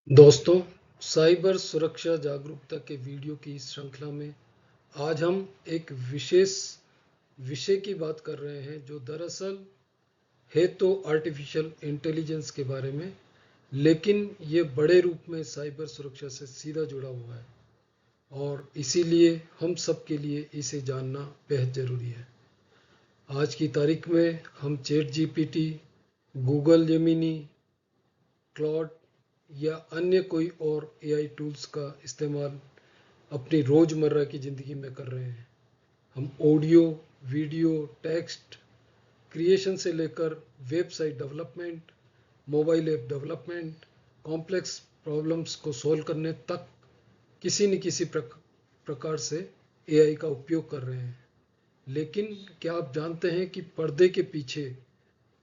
दोस्तों, साइबर सुरक्षा जागरूकता के वीडियो की इस श्रृंखला में आज हम एक विशेष विषय की बात कर रहे हैं जो दरअसल है तो आर्टिफिशियल इंटेलिजेंस के बारे में, लेकिन ये बड़े रूप में साइबर सुरक्षा से सीधा जुड़ा हुआ है और इसीलिए हम सब के लिए इसे जानना बेहद ज़रूरी है। आज की तारीख में हम chat GPT, Google Gemini, Claude या अन्य कोई और एआई टूल्स का इस्तेमाल अपनी रोज़मर्रा की ज़िंदगी में कर रहे हैं। हम ऑडियो, वीडियो, टेक्स्ट क्रिएशन से लेकर website development, mobile app development, complex problems को सॉल्व करने तक किसी न किसी प्रकार से एआई का उपयोग कर रहे हैं। लेकिन क्या आप जानते हैं कि पर्दे के पीछे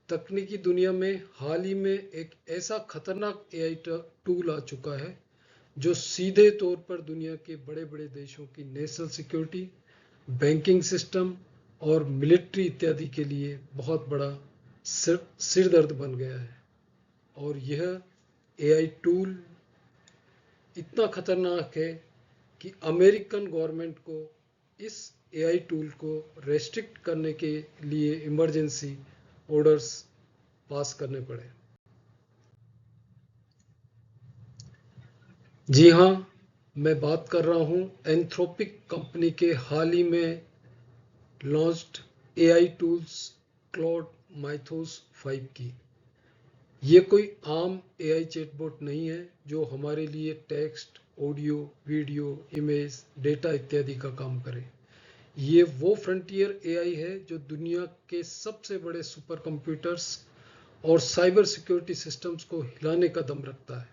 तकनीकी दुनिया में हाल ही में एक ऐसा खतरनाक एआई टूल आ चुका है जो सीधे तौर पर दुनिया के बड़े बड़े देशों की नेशनल सिक्योरिटी, बैंकिंग सिस्टम और मिलिट्री इत्यादि के लिए बहुत बड़ा सिरदर्द बन गया है। और यह एआई टूल इतना खतरनाक है कि अमेरिकन गवर्नमेंट को इस एआई टूल को रेस्ट्रिक्ट करने के लिए इमरजेंसी ऑर्डर्स पास करने पड़े। जी हाँ, मैं बात कर रहा हूँ एंथ्रोपिक कंपनी के हाल ही में launched AI tools Claude Mythos 5 की। ये कोई आम एआई चैटबॉट नहीं है जो हमारे लिए text, audio, video, image, data इत्यादि का काम करे। ये वो फ्रंटियर एआई है जो दुनिया के सबसे बड़े सुपर कंप्यूटर्स और साइबर सिक्योरिटी सिस्टम्स को हिलाने का दम रखता है,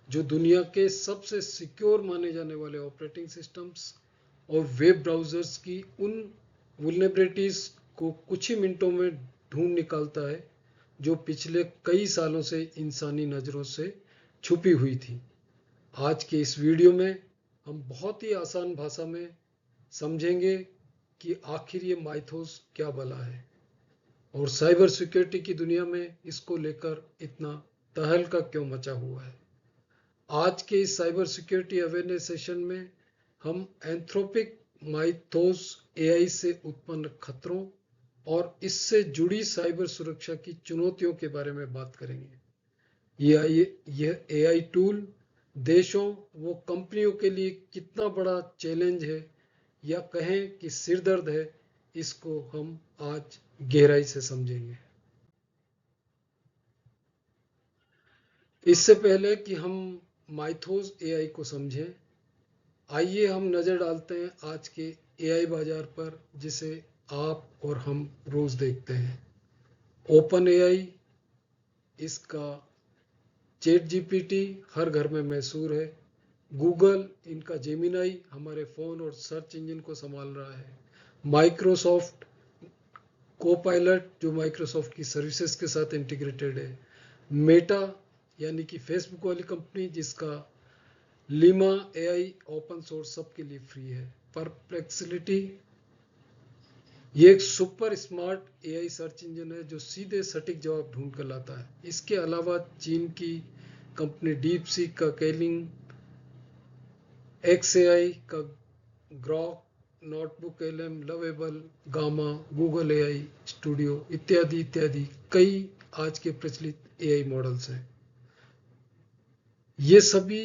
जो दुनिया के सबसे सिक्योर माने जाने वाले ऑपरेटिंग सिस्टम्स और वेब ब्राउज़र्स की उन वुलनेबिलिटीज़ को कुछ ही मिनटों में ढूंढ निकालता है जो पिछले कई सालों से इंसानी नज़रों से छुपी हुई थी। आज के इस वीडियो में हम बहुत ही आसान भाषा में समझेंगे कि आखिर ये माइथोस क्या भला है और साइबर सिक्योरिटी की दुनिया में इसको लेकर इतना तहलका क्यों मचा हुआ है। आज के इस साइबर सिक्योरिटी अवेयरनेस सेशन में हम एंथ्रोपिक माइथोस एआई से उत्पन्न खतरों और इससे जुड़ी साइबर सुरक्षा की चुनौतियों के बारे में बात करेंगे। यह एआई टूल देशों व कंपनियों के लिए कितना बड़ा चैलेंज है या कहें कि सिरदर्द है, इसको हम आज गहराई से समझेंगे। इससे पहले कि हम माइथोस एआई को समझें, आइए हम नज़र डालते हैं आज के एआई बाजार पर जिसे आप और हम रोज़ देखते हैं। ओपन एआई, इसका चैट जीपीटी हर घर में मैसूर है। गूगल, इनका जेमिनाई हमारे फ़ोन और सर्च इंजन को संभाल रहा है। माइक्रोसॉफ्ट कोपायलट जो माइक्रोसॉफ्ट की सर्विसेज के साथ इंटीग्रेटेड है। मेटा यानी कि फेसबुक वाली कंपनी जिसका लीमा एआई ओपन सोर्स सबके लिए फ्री है। परप्लेक्सिटी, ये एक super smart AI search engine है जो सीधे सटीक जवाब ढूंढ कर लाता है। इसके अलावा चीन की कंपनी डीप सीक का कैलिंग, एक्सएआई का Grok, notebook LM, lovable, gamma, Google AI studio इत्यादि इत्यादि कई आज के प्रचलित एआई मॉडल्स हैं। ये सभी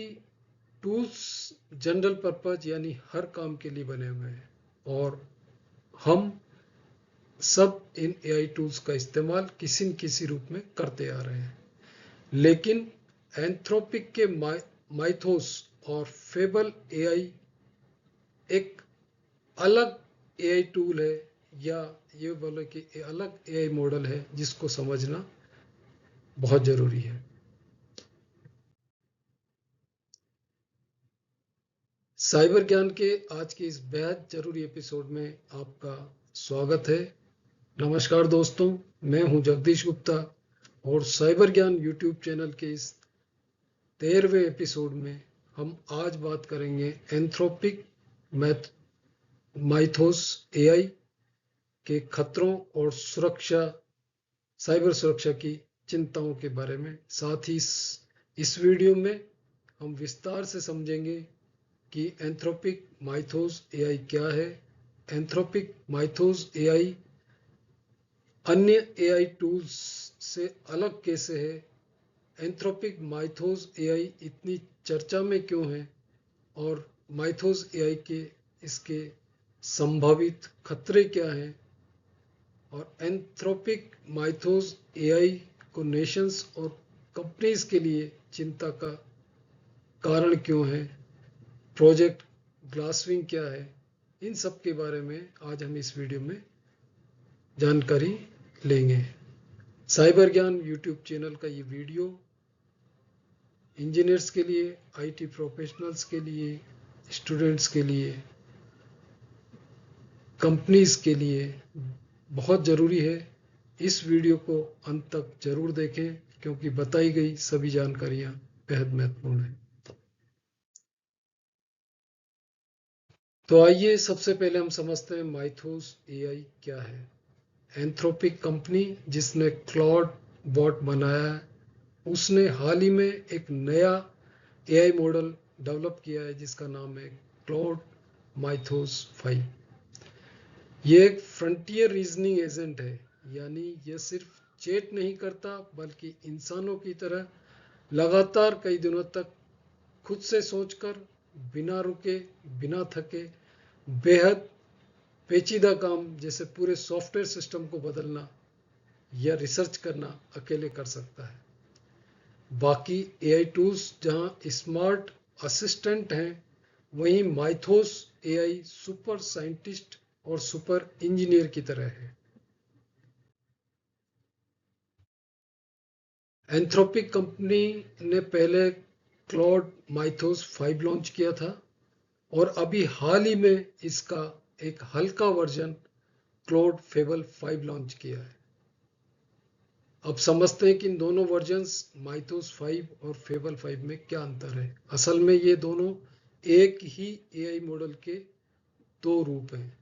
टूल्स जनरल पर्पज यानी हर काम के लिए बने हुए हैं और हम सब इन एआई टूल्स का इस्तेमाल किसी न किसी रूप में करते आ रहे हैं। लेकिन एंथ्रोपिक के माइथोस और फेबल एआई एक अलग एआई टूल है, या ये बोले कि अलग एआई मॉडल है जिसको समझना बहुत ज़रूरी है। साइबर ज्ञान के आज के इस बेहद ज़रूरी एपिसोड में आपका स्वागत है। नमस्कार दोस्तों, मैं हूं जगदीश गुप्ता और साइबर ज्ञान यूट्यूब चैनल के इस 13वें एपिसोड में हम आज बात करेंगे एंथ्रोपिक माइथोस एआई के खतरों और सुरक्षा, साइबर सुरक्षा की चिंताओं के बारे में। साथ ही इस वीडियो में हम विस्तार से समझेंगे कि एंथ्रोपिक माइथोस एआई क्या है, एंथ्रोपिक माइथोस एआई अन्य एआई टूल्स से अलग कैसे है, एंथ्रोपिक माइथोस एआई इतनी चर्चा में क्यों है और माइथोस एआई के इसके संभावित खतरे क्या हैं, और एंथ्रोपिक माइथोस एआई को नेशंस और कंपनीज के लिए चिंता का कारण क्यों है, प्रोजेक्ट ग्लासविंग क्या है, इन सब के बारे में आज हम इस वीडियो में जानकारी लेंगे। साइबर ज्ञान यूट्यूब चैनल का ये वीडियो इंजीनियर्स के लिए, आईटी प्रोफेशनल्स के लिए, स्टूडेंट्स के लिए, कंपनीज के लिए बहुत ज़रूरी है। इस वीडियो को अंत तक जरूर देखें क्योंकि बताई गई सभी जानकारियां बेहद महत्वपूर्ण हैं। तो आइए सबसे पहले हम समझते हैं माइथोस एआई क्या है। एंथ्रोपिक कंपनी जिसने क्लॉड बॉट बनाया है, उसने हाल ही में एक नया एआई मॉडल डेवलप किया है जिसका नाम है क्लॉड माइथोस 5। ये एक फ्रंटियर रीजनिंग एजेंट है, यानी यह सिर्फ चैट नहीं करता बल्कि इंसानों की तरह लगातार कई दिनों तक खुद से सोचकर, बिना रुके, बिना थके, बेहद पेचीदा काम जैसे पूरे सॉफ्टवेयर सिस्टम को बदलना या रिसर्च करना अकेले कर सकता है। बाकी एआई टूल्स जहां स्मार्ट असिस्टेंट हैं, वहीं माइथोस एआई सुपर साइंटिस्ट और सुपर इंजीनियर की तरह है। एंथ्रोपिक कंपनी ने पहले क्लॉड माइथोस 5 लॉन्च किया था और अभी हाल ही में इसका एक हल्का वर्जन क्लॉड फेबल 5 लॉन्च किया है। अब समझते हैं कि इन दोनों वर्जन्स माइथोस 5 और फेबल 5 में क्या अंतर है। असल में ये दोनों एक ही एआई मॉडल के दो रूप हैं।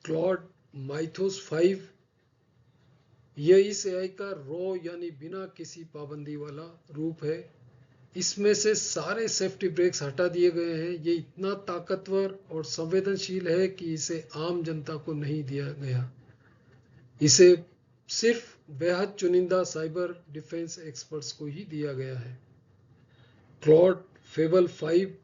क्लॉड माइथोस 5 यह इस एआई का रॉ यानी बिना किसी पाबंदी वाला रूप है। इसमें से सारे सेफ्टी ब्रेक्स हटा दिए गए हैं। ये इतना ताकतवर और संवेदनशील है कि इसे आम जनता को नहीं दिया गया। इसे सिर्फ बेहद चुनिंदा साइबर डिफेंस एक्सपर्ट्स को ही दिया गया है। क्लॉड फेबल 5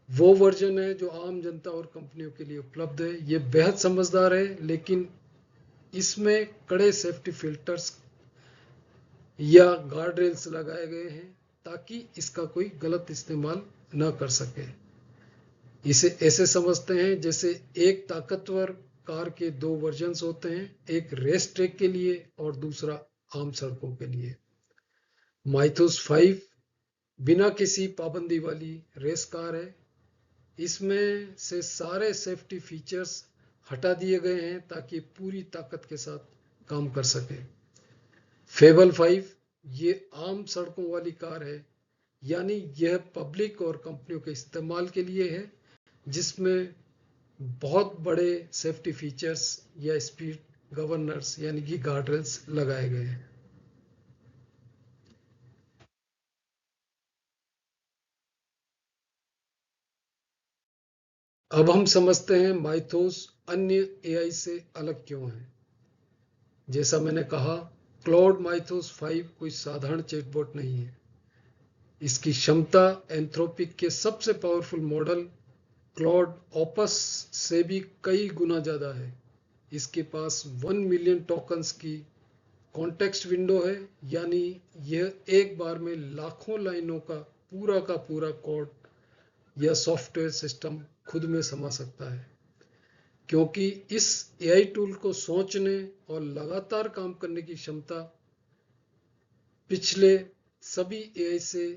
वो वर्जन है जो आम जनता और कंपनियों के लिए उपलब्ध है। ये बेहद समझदार है, लेकिन इसमें कड़े सेफ्टी फिल्टर्स या गार्ड रेल्स लगाए गए हैं ताकि इसका कोई गलत इस्तेमाल न कर सके। इसे ऐसे समझते हैं जैसे एक ताकतवर कार के दो वर्जन्स होते हैं, एक रेस ट्रैक के लिए और दूसरा आम सड़कों के लिए। माइथोस 5 बिना किसी पाबंदी वाली रेस कार है। इसमें से सारे सेफ्टी फीचर्स हटा दिए गए हैं ताकि पूरी ताकत के साथ काम कर सके। फेबल 5 ये आम सड़कों वाली कार है, यानी यह पब्लिक और कंपनियों के इस्तेमाल के लिए है, जिसमें बहुत बड़े सेफ्टी फीचर्स या स्पीड गवर्नर्स यानी कि गार्डरेल्स लगाए गए हैं। अब हम समझते हैं माइथोस अन्य एआई से अलग क्यों है। जैसा मैंने कहा, क्लॉड माइथोस 5 कोई साधारण चैटबॉट नहीं है। इसकी क्षमता एंथ्रोपिक के सबसे पावरफुल मॉडल क्लॉड ऑपस से भी कई गुना ज़्यादा है। इसके पास 1 मिलियन टोकन्स की कॉन्टेक्स्ट विंडो है, यानी यह एक बार में लाखों लाइनों का पूरा कोड या सॉफ्टवेयर सिस्टम खुद में समा सकता है। क्योंकि इस एआई टूल को सोचने और लगातार काम करने की क्षमता पिछले सभी एआई से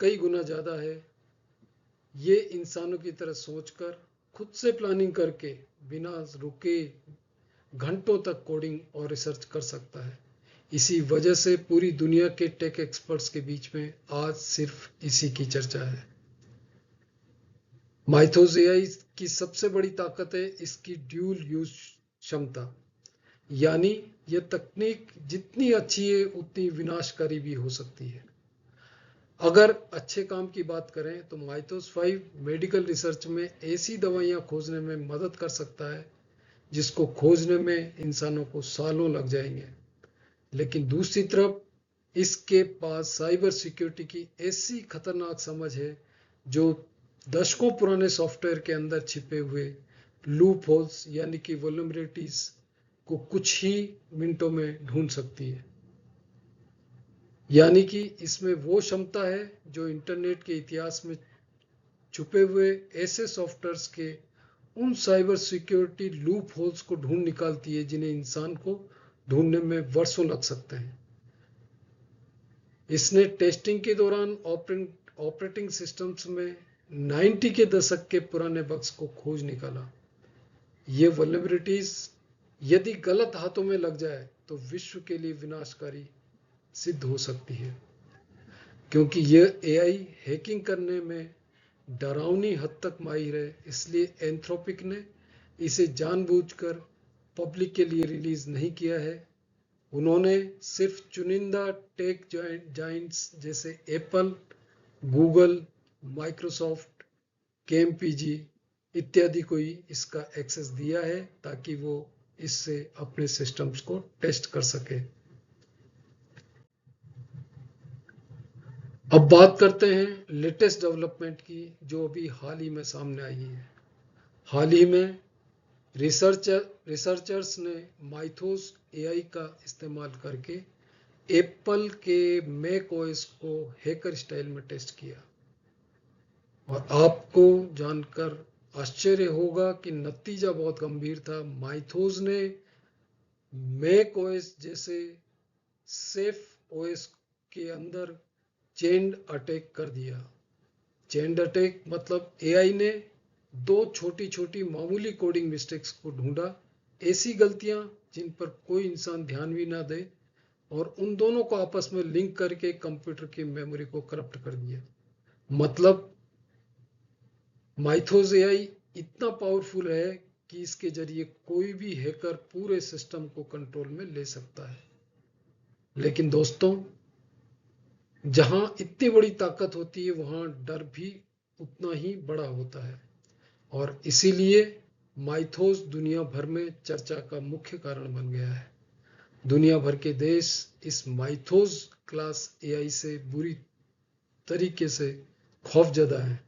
कई गुना ज़्यादा है। ये इंसानों की तरह सोचकर, खुद से प्लानिंग करके, बिना रुके घंटों तक कोडिंग और रिसर्च कर सकता है। इसी वजह से पूरी दुनिया के टेक एक्सपर्ट्स के बीच में आज सिर्फ इसी की चर्चा है। माइथोस एआई की सबसे बड़ी ताकत है इसकी ड्यूल यूज क्षमता, यानी यह तकनीक जितनी अच्छी है उतनी विनाशकारी भी हो सकती है। अगर अच्छे काम की बात करें तो माइथोस 5 मेडिकल रिसर्च में ऐसी दवाइयां खोजने में मदद कर सकता है जिसको खोजने में इंसानों को सालों लग जाएंगे। लेकिन दूसरी तरफ इसके पास साइबर सिक्योरिटी की ऐसी खतरनाक समझ है जो दशकों पुराने सॉफ्टवेयर के अंदर छिपे हुए लूप होल्स यानी कि वल्नरेबिलिटीज को कुछ ही मिनटों में ढूंढ सकती है। यानी कि इसमें वो क्षमता है जो इंटरनेट के इतिहास में छुपे हुए ऐसे सॉफ्टवेयर्स के उन साइबर सिक्योरिटी लूप होल्स को ढूंढ निकालती है जिन्हें इंसान को ढूंढने में वर्षों लग सकते हैं। इसने टेस्टिंग के दौरान ऑपरेटिंग सिस्टम्स में 90 के दशक के पुराने बग्स को खोज निकाला। ये वल्नरेबिलिटीज यदि गलत हाथों में लग जाए तो विश्व के लिए विनाशकारी सिद्ध हो सकती है, क्योंकि यह एआई हैकिंग करने में डरावनी हद तक माहिर है। इसलिए एंथ्रोपिक ने इसे जानबूझकर पब्लिक के लिए रिलीज नहीं किया है। उन्होंने सिर्फ चुनिंदा टेक जायंट्स जैसे एप्पल, गूगल, माइक्रोसॉफ्ट, केएमपीजी इत्यादि को ही इसका एक्सेस दिया है ताकि वो इससे अपने सिस्टम्स को टेस्ट कर सके। अब बात करते हैं लेटेस्ट डेवलपमेंट की जो अभी हाल ही में सामने आई है। हाल ही में रिसर्चर्स ने माइथोस एआई का इस्तेमाल करके एप्पल के मैक ओएस को हैकर स्टाइल में टेस्ट किया और आपको जानकर आश्चर्य होगा कि नतीजा बहुत गंभीर था। माइथोस ने मैक ओएस जैसे सेफ ओएस के अंदर चेन्ड अटैक कर दिया। चेन्ड अटैक मतलब एआई ने दो छोटी छोटी मामूली कोडिंग मिस्टेक्स को ढूंढा, ऐसी गलतियां जिन पर कोई इंसान ध्यान भी ना दे, और उन दोनों को आपस में लिंक करके कंप्यूटर की मेमोरी को करप्ट कर दिया। मतलब माइथोस एआई इतना पावरफुल है कि इसके जरिए कोई भी हैकर पूरे सिस्टम को कंट्रोल में ले सकता है। लेकिन दोस्तों, जहां इतनी बड़ी ताकत होती है वहां डर भी उतना ही बड़ा होता है, और इसीलिए माइथोस दुनिया भर में चर्चा का मुख्य कारण बन गया है। दुनिया भर के देश इस माइथोस क्लास एआई से बुरी तरीके से खौफजदा हैं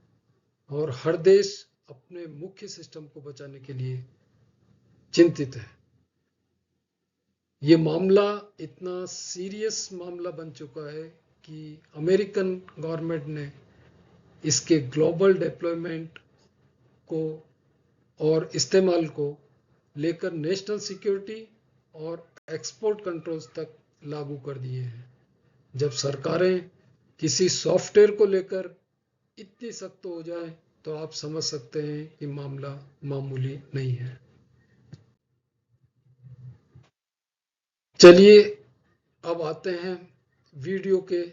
और हर देश अपने मुख्य सिस्टम को बचाने के लिए चिंतित है। ये मामला इतना सीरियस मामला बन चुका है कि अमेरिकन गवर्नमेंट ने इसके ग्लोबल डिप्लॉयमेंट को और इस्तेमाल को लेकर नेशनल सिक्योरिटी और एक्सपोर्ट कंट्रोल्स तक लागू कर दिए हैं। जब सरकारें किसी सॉफ्टवेयर को लेकर इतनी सख्त हो जाए तो आप समझ सकते हैं कि मामला मामूली नहीं है। चलिए अब आते हैं वीडियो के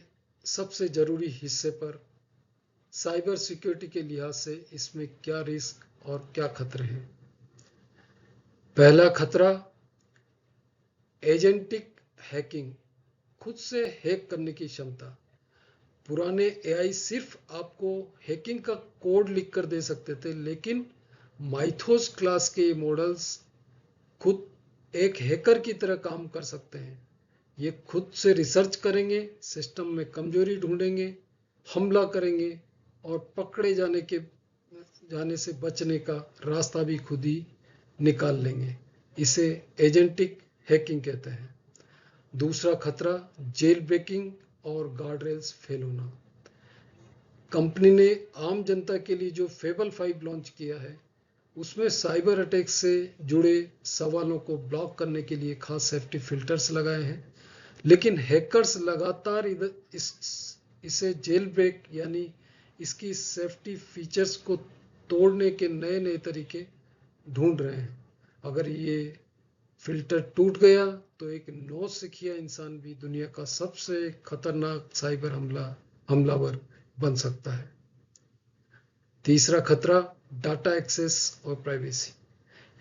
सबसे जरूरी हिस्से पर। साइबर सिक्योरिटी के लिहाज से इसमें क्या रिस्क और क्या खतरे हैं। पहला खतरा, एजेंटिक हैकिंग, खुद से हैक करने की क्षमता। पुराने एआई सिर्फ आपको हैकिंग का कोड लिखकर दे सकते थे, लेकिन माइथोस क्लास के मॉडल्स खुद एक हैकर की तरह काम कर सकते हैं। ये खुद से रिसर्च करेंगे, सिस्टम में कमजोरी ढूंढेंगे, हमला करेंगे और पकड़े जाने से बचने का रास्ता भी खुद ही निकाल लेंगे। इसे एजेंटिक हैकिंग कहते हैं। दूसरा खतरा, जेल ब्रेकिंग और गार्डरेल्स फेल होना। कंपनी ने आम जनता के लिए जो फेबल 5 लॉन्च किया है उसमें साइबर अटैक से जुड़े सवालों को ब्लॉक करने के लिए खास सेफ्टी फिल्टर्स लगाए हैं, लेकिन हैकर्स लगातार इसे जेल ब्रेक यानी इसकी सेफ्टी फीचर्स को तोड़ने के नए नए तरीके ढूंढ रहे हैं। अगर ये फिल्टर टूट गया तो एक नौसिखिया इंसान भी दुनिया का सबसे खतरनाक साइबर हमलावर बन सकता है। तीसरा खतरा, डाटा एक्सेस और प्राइवेसी।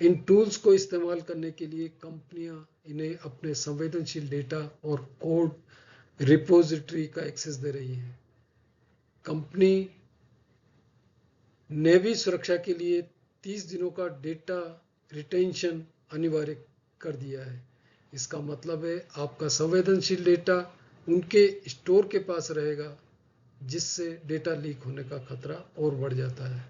इन टूल्स को इस्तेमाल करने के लिए कंपनियां इन्हें अपने संवेदनशील डेटा और कोड रिपोजिटरी का एक्सेस दे रही हैं। कंपनी ने भी सुरक्षा के लिए 30 दिनों का डेटा रिटेंशन अनिवार्य कर दिया है। इसका मतलब है आपका संवेदनशील डेटा उनके स्टोर के पास रहेगा, जिससे डेटा लीक होने का खतरा और बढ़ जाता है।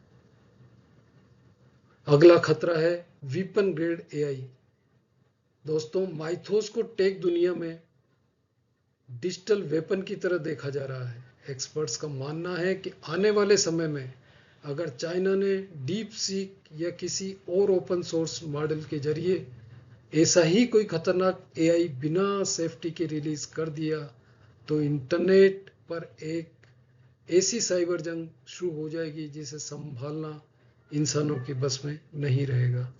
अगला खतरा है वीपन ग्रेड एआई। दोस्तों, माइथोस को टेक दुनिया में डिजिटल वेपन की तरह देखा जा रहा है। एक्सपर्ट्स का मानना है कि आने वाले समय में अगर चाइना ने डीप सीक या किसी और ओपन सोर्स मॉडल के जरिए ऐसा ही कोई खतरनाक एआई बिना सेफ्टी के रिलीज कर दिया, तो इंटरनेट पर एक ऐसी साइबर जंग शुरू हो जाएगी जिसे संभालना इंसानों के बस में नहीं रहेगा।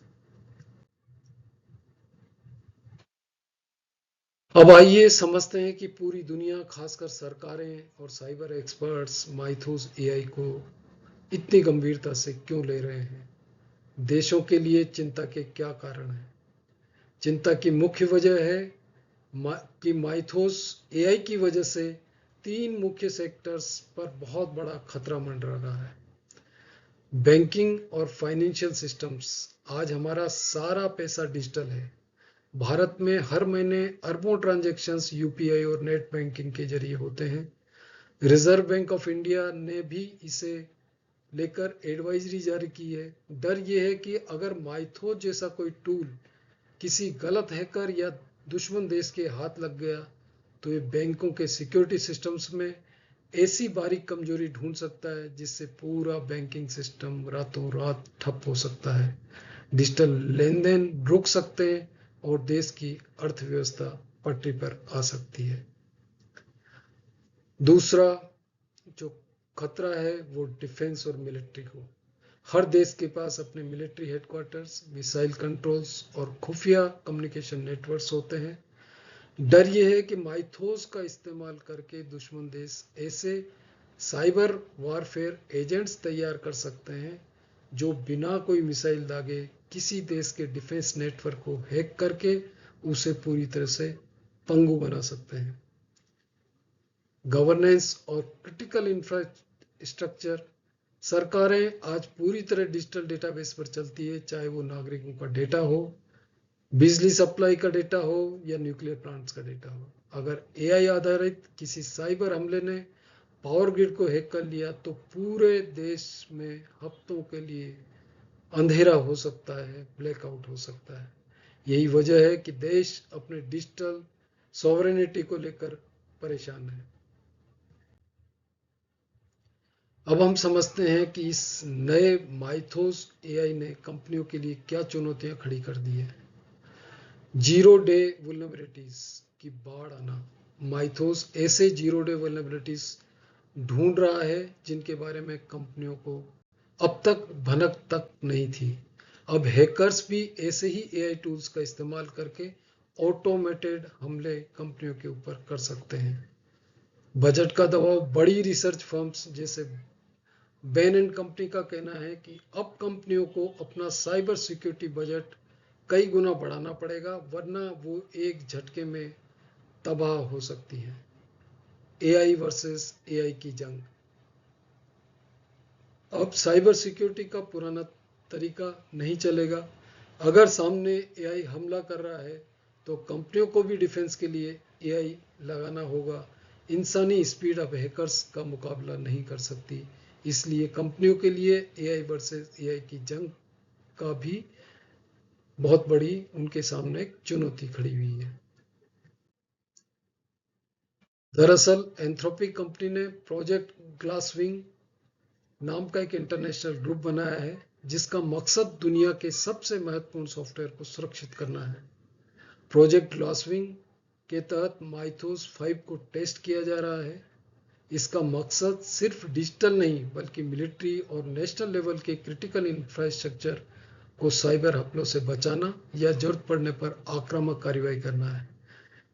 अब आइए समझते हैं कि पूरी दुनिया, खासकर सरकारें और साइबर एक्सपर्ट्स, माइथोस एआई को इतनी गंभीरता से क्यों ले रहे हैं। देशों के लिए चिंता के क्या कारण हैं। चिंता की मुख्य वजह है कि माइथोस एआई की वजह से 3 मुख्य सेक्टर्स पर बहुत बड़ा खतरा मंडरा रहा है। बैंकिंग और फाइनेंशियल सिस्टम्स। आज हमारा सारा पैसा डिजिटल है। भारत में हर महीने अरबों ट्रांजैक्शंस यूपीआई और नेट बैंकिंग के जरिए होते हैं। रिजर्व बैंक ऑफ इंडिया ने भी इसे लेकर एडवाइजरी जारी की है। डर यह है कि अगर माइथोस जैसा कोई टूल किसी गलत हैकर या दुश्मन देश के हाथ लग गया, तो ये बैंकों के सिक्योरिटी सिस्टम्स में ऐसी बारीक कमजोरी ढूंढ सकता है जिससे पूरा बैंकिंग सिस्टम रातों रात ठप हो सकता है, डिजिटल लेन देन रुक सकते हैं और देश की अर्थव्यवस्था पटरी पर आ सकती है। दूसरा जो खतरा है वो डिफेंस और मिलिट्री को। हर देश के पास अपने मिलिट्री हेडक्वार्टर्स, मिसाइल कंट्रोल्स और खुफिया कम्युनिकेशन नेटवर्क्स होते हैं। डर यह है कि माइथोस का इस्तेमाल करके दुश्मन देश ऐसे साइबर वारफेयर एजेंट्स तैयार कर सकते हैं जो बिना कोई मिसाइल दागे किसी देश के डिफेंस नेटवर्क को हैक करके उसे पूरी तरह से पंगु बना सकते हैं। गवर्नेंस और क्रिटिकल इंफ्रास्ट्रक्चर। सरकारें आज पूरी तरह डिजिटल डेटाबेस पर चलती है, चाहे वो नागरिकों का डेटा हो, बिजली सप्लाई का डेटा हो या न्यूक्लियर प्लांट्स का डेटा हो। अगर एआई आधारित किसी साइबर हमले ने पावर ग्रिड को हैक कर लिया, तो पूरे देश में हफ्तों के लिए अंधेरा हो सकता है, ब्लैकआउट हो सकता है। यही वजह है कि देश अपने डिजिटल सॉवरेनिटी को लेकर परेशान है। अब हम समझते हैं कि इस नए माइथोस एआई ने कंपनियों के लिए क्या चुनौतियां खड़ी कर दी है। जीरो डे वल्नरेबिलिटीज की बाढ़ आना। माइथोस ऐसे जीरो डे वल्नरेबिलिटीज ढूंढ रहा है जिनके बारे में कंपनियों को अब तक भनक तक नहीं थी। अब हैकर्स भी ऐसे ही एआई टूल्स का इस्तेमाल करके ऑटोमेटेड हमले कंपनियों के ऊपर कर सकते हैं। बजट का दबाव। बड़ी रिसर्च फर्म्स जैसे बैन एंड कंपनी का कहना है कि अब कंपनियों को अपना साइबर सिक्योरिटी बजट कई गुना बढ़ाना पड़ेगा, वरना वो एक झटके में तबाह हो सकती है। एआई वर्सेस एआई की जंग। अब साइबर सिक्योरिटी का पुराना तरीका नहीं चलेगा। अगर सामने एआई हमला कर रहा है तो कंपनियों को भी डिफेंस के लिए एआई लगाना होगा। इंसानी स्पीड अब हैकर्स का मुकाबला नहीं कर सकती, इसलिए कंपनियों के लिए एआई वर्सेस एआई की जंग का भी बहुत बड़ी उनके सामने एक चुनौती खड़ी हुई है। दरअसल एंथ्रोपिक कंपनी ने प्रोजेक्ट ग्लासविंग नाम का एक इंटरनेशनल ग्रुप बनाया है, जिसका मकसद दुनिया के सबसे महत्वपूर्ण सॉफ्टवेयर को सुरक्षित करना है। प्रोजेक्ट ग्लासविंग के तहत माइथोस 5 को टेस्ट किया जा रहा है। इसका मकसद सिर्फ डिजिटल नहीं बल्कि मिलिट्री और नेशनल लेवल के क्रिटिकल इंफ्रास्ट्रक्चर को साइबर हमलों से बचाना या जरूरत पड़ने पर आक्रामक कार्रवाई करना है।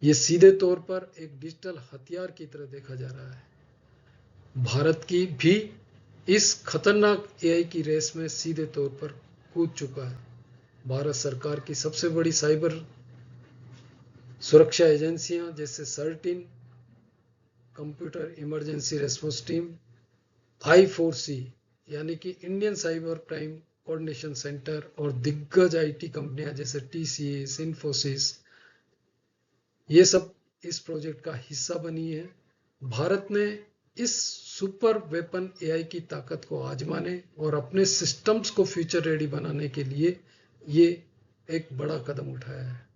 ये सीधे तौर पर एक डिजिटल हथियार की तरह देखा जा रहा है। भारत की भी इस खतरनाक एआई की रेस में सीधे तौर पर कूद चुका है। भारत सरकार की सबसे बड़ी साइबर सुरक्षा एजेंसियां जैसे certain, computer emergency response team I4C यानी कि Indian cyber crime coordination centre और दिग्गज आईटी कंपनियां जैसे TCS, इन्फोसिस, ये सब इस प्रोजेक्ट का हिस्सा बनी है। भारत ने इस सुपर वेपन AI की ताकत को आजमाने और अपने सिस्टम्स को फ्यूचर रेडी बनाने के लिए ये एक बड़ा कदम उठाया है।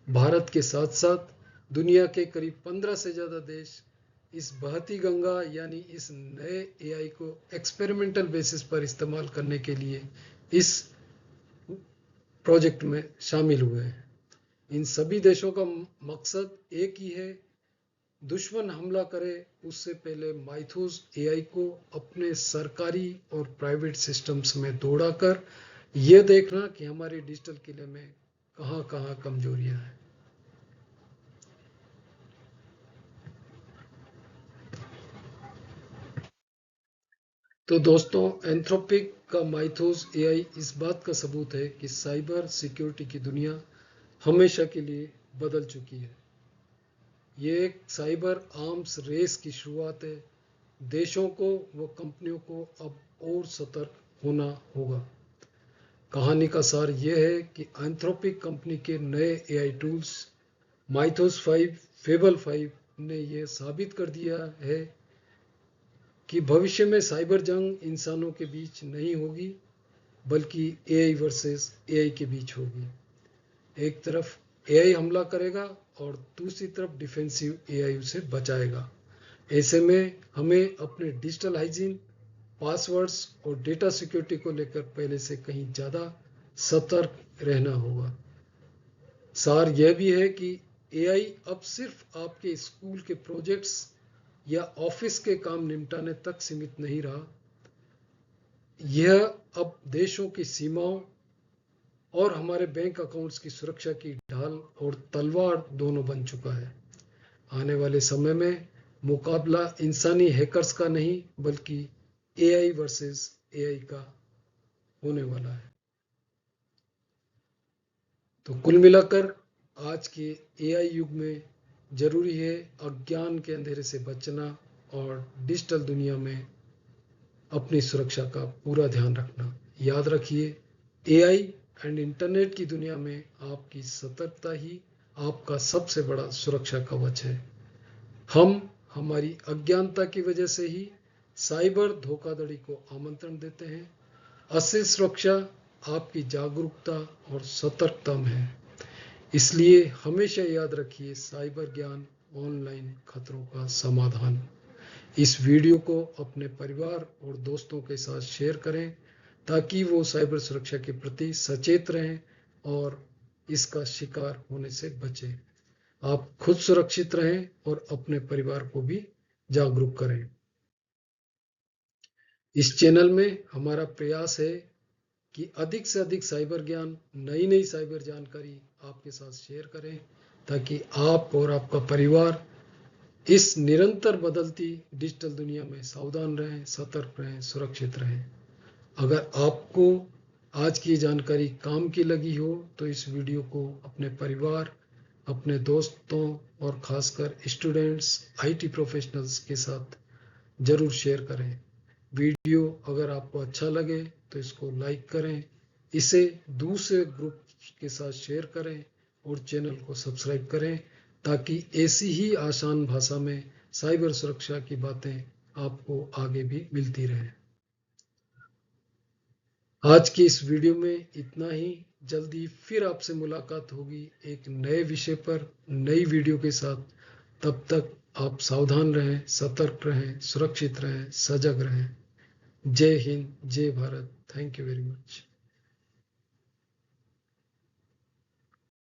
भारत के साथ साथ दुनिया के करीब 15 से ज़्यादा देश इस बहती गंगा यानी इस नए AI को एक्सपेरिमेंटल बेसिस पर इस्तेमाल करने के लिए इस प्रोजेक्ट में शामिल हुए हैं। इन सभी देशों का मकसद एक ही है, दुश्मन हमला करे उससे पहले माइथोस AI को अपने सरकारी और प्राइवेट सिस्टम्स में दौड़ाकर यह देखना कि हमारे डिजिटल किले में कहां कहां कमजोरियां हैं। तो दोस्तों, एंथ्रोपिक का माइथोस AI इस बात का सबूत है कि साइबर सिक्योरिटी की दुनिया हमेशा के लिए बदल चुकी है। ये एक साइबर आर्म्स रेस की शुरुआत है। देशों को व कंपनियों को अब और सतर्क होना होगा। कहानी का सार यह है कि एंथ्रोपिक कंपनी के नए AI टूल्स माइथोस 5, फेबल 5 ने यह साबित कर दिया है कि भविष्य में साइबर जंग इंसानों के बीच नहीं होगी बल्कि AI वर्सेस AI के बीच होगी। एक तरफ AI हमला करेगा और दूसरी तरफ डिफेंसिव AI उसे बचाएगा। ऐसे में हमें अपने डिजिटल हाइजीन, पासवर्ड्स और डेटा सिक्योरिटी को लेकर पहले से कहीं ज़्यादा सतर्क रहना होगा। सार यह भी है कि AI अब सिर्फ आपके स्कूल के प्रोजेक्ट्स या ऑफिस के काम निपटाने तक सीमित नहीं रहा। यह अब देशों की सीमाओं और हमारे बैंक अकाउंट्स की सुरक्षा की ढाल और तलवार दोनों बन चुका है। आने वाले समय में मुकाबला इंसानी हैकर्स का नहीं बल्कि AI वर्सेस AI का होने वाला है। तो कुल मिलाकर आज के AI युग में जरूरी है अज्ञान के अंधेरे से बचना और डिजिटल दुनिया में अपनी सुरक्षा का पूरा ध्यान रखना। याद रखिए, AI एंड इंटरनेट की दुनिया में आपकी सतर्कता ही आपका सबसे बड़ा सुरक्षा कवच है। हम हमारी अज्ञानता की वजह से ही साइबर धोखाधड़ी को आमंत्रण देते हैं। असली सुरक्षा आपकी जागरूकता और सतर्कता में है। इसलिए हमेशा याद रखिए, साइबर ज्ञान ऑनलाइन खतरों का समाधान। इस वीडियो को अपने परिवार और दोस्तों के साथ शेयर करें ताकि वो साइबर सुरक्षा के प्रति सचेत रहें और इसका शिकार होने से बचें। आप खुद सुरक्षित रहें और अपने परिवार को भी जागरूक करें। इस चैनल में हमारा प्रयास है कि अधिक से अधिक साइबर ज्ञान, नई साइबर जानकारी आपके साथ शेयर करें ताकि आप और आपका परिवार इस निरंतर बदलती डिजिटल दुनिया में सावधान रहें, सतर्क रहें, सुरक्षित रहें। अगर आपको आज की जानकारी काम की लगी हो तो इस वीडियो को अपने परिवार, अपने दोस्तों और खासकर स्टूडेंट्स, IT प्रोफेशनल्स के साथ जरूर शेयर करें। वीडियो अगर आपको अच्छा लगे तो इसको लाइक करें, इसे दूसरे ग्रुप के साथ शेयर करें और चैनल को सब्सक्राइब करें ताकि ऐसी ही आसान भाषा में साइबर सुरक्षा की बातें आपको आगे भी मिलती रहें। आज की इस वीडियो में इतना ही। जल्दी फिर आपसे मुलाकात होगी एक नए विषय पर, नई वीडियो के साथ। तब तक आप सावधान रहें, सतर्क रहें, सुरक्षित रहें, सजग रहें। जय हिंद, जय Bharat. Thank you very much.